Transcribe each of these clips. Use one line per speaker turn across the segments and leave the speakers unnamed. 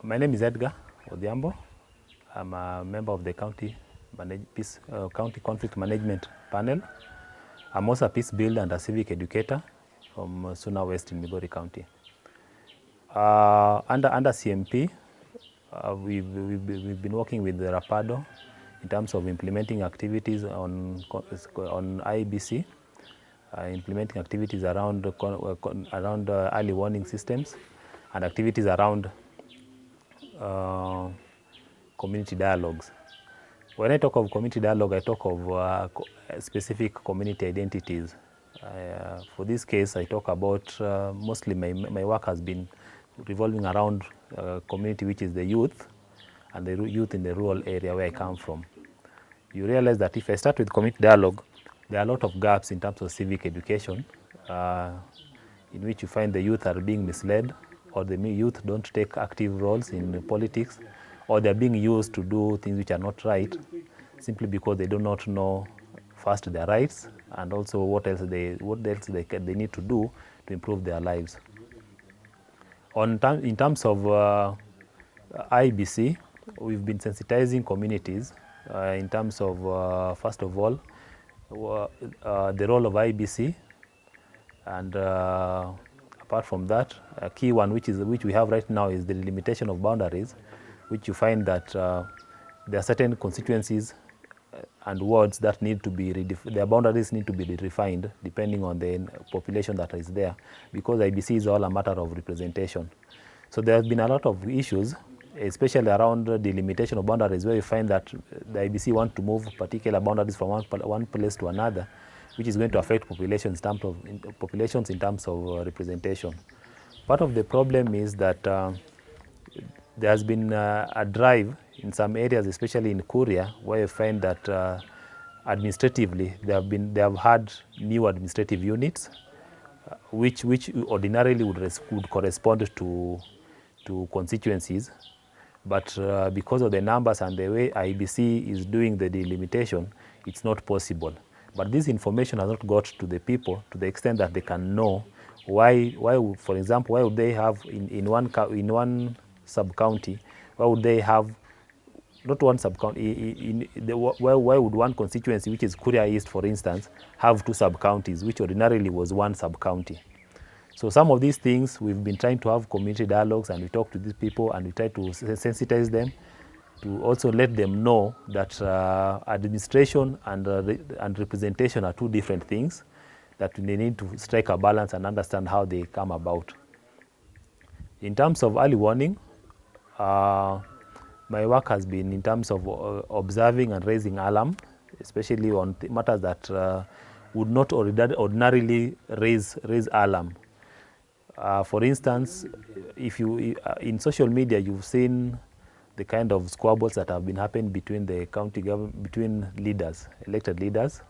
My name is EDGAR ODHIAMBO. I'm a member of the County Conflict Management Panel. I'm also a peace builder and a civic educator from Suna West in Migori County. Under CMP, we've been working with the Rapado in terms of implementing activities on IBC, implementing activities around early warning systems and activities around community dialogues. When I talk of community dialogue, I talk of specific community identities. For this case, I talk about mostly my work has been revolving around community, which is the youth, and the youth in the rural area where I come from. You realize that if I start with community dialogue, there are a lot of gaps in terms of civic education, in which you find the youth are being misled, or the youth don't take active roles in politics, or they're being used to do things which are not right, simply because they do not know first their rights, and also what else they need to do to improve their lives. In terms of IBC, we've been sensitizing communities in terms of, first of all, the role of IBC, and apart from that, a key one which we have right now is the limitation of boundaries, which you find that there are certain constituencies and wards that need to be their boundaries need to be refined depending on the population that is there, because IBC is all a matter of representation. So there have been a lot of issues, especially around the limitation of boundaries, where you find that the IBC want to move particular boundaries from one place to another, which is going to affect populations in terms of representation. Part of the problem is that there has been a drive in some areas, especially in Kuria, where you find that administratively they have had new administrative units, which ordinarily would correspond to constituencies, but because of the numbers and the way IBC is doing the delimitation, it's not possible. But this information has not got to the people to the extent that they can know why for example, why would they have in one sub-county, why would they have, not one sub-county, why would one constituency, which is Kuria East, for instance, have two sub-counties, which ordinarily was one sub-county? So some of these things, we've been trying to have community dialogues, and we talk to these people, and we try to sensitize them, to also let them know that administration and representation are two different things, that they need to strike a balance and understand how they come about. In terms of early warning, my work has been in terms of observing and raising alarm, especially on matters that would not ordinarily raise alarm. For instance, if you in social media, you've seen the kind of squabbles that have been happening between the county government, between leaders, elected leaders,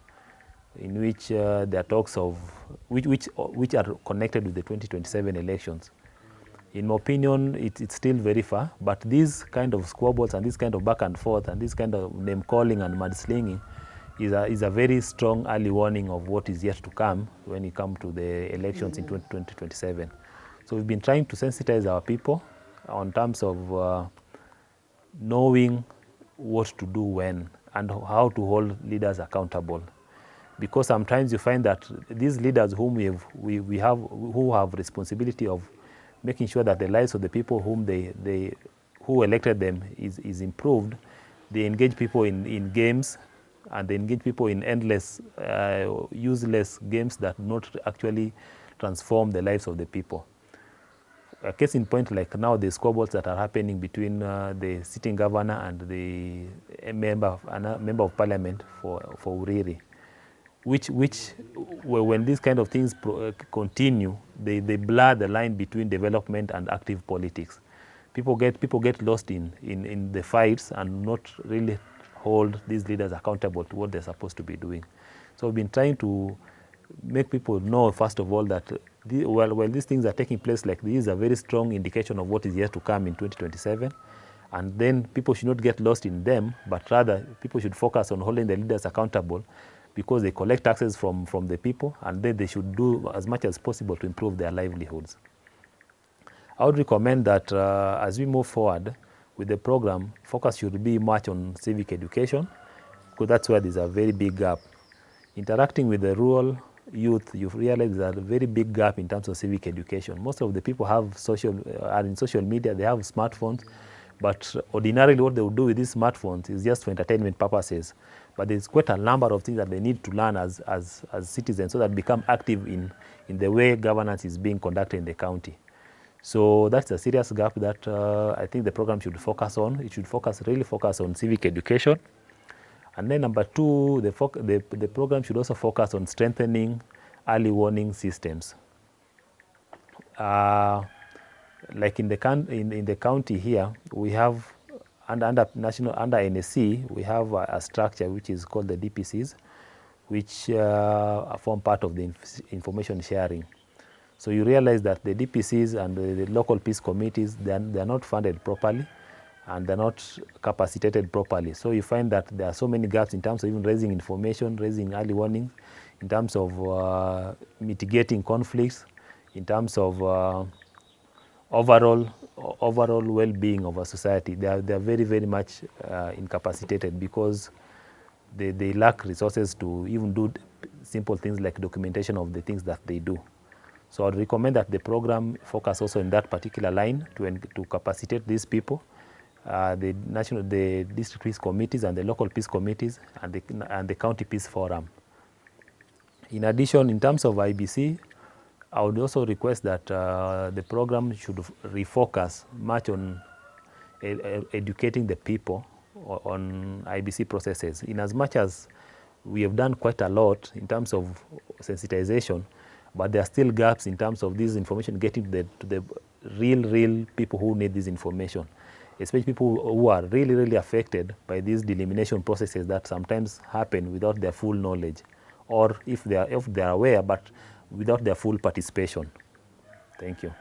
in which there are talks of which are connected with the 2027 elections. In my opinion, it's still very far, but these kind of squabbles and this kind of back and forth and this kind of name calling and mudslinging is a very strong early warning of what is yet to come when it comes to the elections in 2027. So we've been trying to sensitize our people on terms of knowing what to do when and how to hold leaders accountable, because sometimes you find that these leaders whom who have responsibility of making sure that the lives of the people who elected them is improved, they engage people in games, and they engage people in endless useless games that not actually transform the lives of the people. A case in point, like now, the squabbles that are happening between the sitting governor and the member of parliament for Uriri, which when these kind of things continue, they blur the line between development and active politics. People get lost in the fights and not really hold these leaders accountable to what they're supposed to be doing. So we've been trying to make people know, first of all, that while these things are taking place, like this is a very strong indication of what is yet to come in 2027. And then people should not get lost in them, but rather people should focus on holding the leaders accountable, because they collect taxes from the people, and then they should do as much as possible to improve their livelihoods. I would recommend that as we move forward with the program, focus should be much on civic education, because that's where there's a very big gap. Interacting with the rural youth, you realize there's a very big gap in terms of civic education. Most of the people are in social media, they have smartphones, but ordinarily what they would do with these smartphones is just for entertainment purposes. But there's quite a number of things that they need to learn as citizens, so that they become active in the way governance is being conducted in the county. So that's a serious gap that I think the program should focus on. It should really focus on civic education. And then number two, the program should also focus on strengthening early warning systems. Like in the county here, we have under NSC, we have a structure which is called the DPCs, which form part of the information sharing. So you realize that the DPCs and the local peace committees, they are not funded properly, and they're not capacitated properly. So you find that there are so many gaps in terms of even raising information, raising early warnings, in terms of mitigating conflicts, in terms of overall well-being of a society. They are very, very much incapacitated, because they lack resources to even do simple things like documentation of the things that they do. So I'd recommend that the program focus also in that particular line to capacitate these people, the district peace committees and the local peace committees and the county peace forum. In addition, in terms of IBC, I would also request that the program should refocus much on educating the people on IBC processes. In as much as we have done quite a lot in terms of sensitization, but there are still gaps in terms of this information getting to the real people who need this information, especially people who are really affected by these delimitation processes that sometimes happen without their full knowledge, or if they are aware, but without their full participation. Thank you.